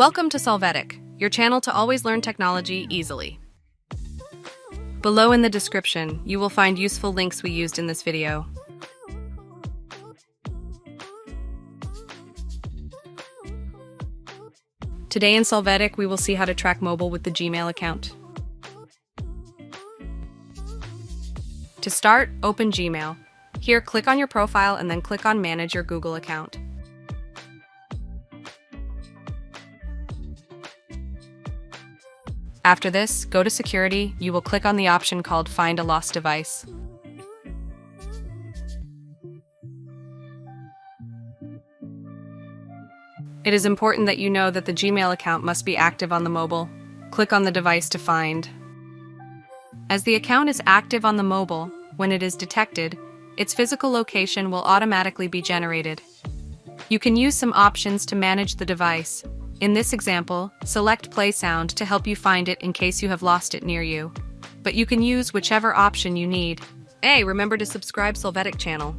Welcome to Solvetic, your channel to always learn technology easily. Below in the description, you will find useful links we used in this video. Today in Solvetic, we will see how to track mobile with the Gmail account. To start, open Gmail. Here, click on your profile and then click on Manage your Google account. After this, go to Security. You will click on the option called Find a Lost Device. It is important that you know that the Gmail account must be active on the mobile. Click on the device to find. As the account is active on the mobile, when it is detected, its physical location will automatically be generated. You can use some options to manage the device. In this example, select Play Sound to help you find it in case you have lost it near you. But you can use whichever option you need. Hey, remember to subscribe Solvetic channel.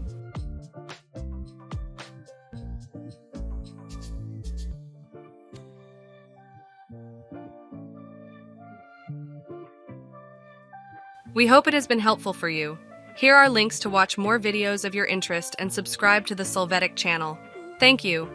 We hope it has been helpful for you. Here are links to watch more videos of your interest and subscribe to the Solvetic channel. Thank you.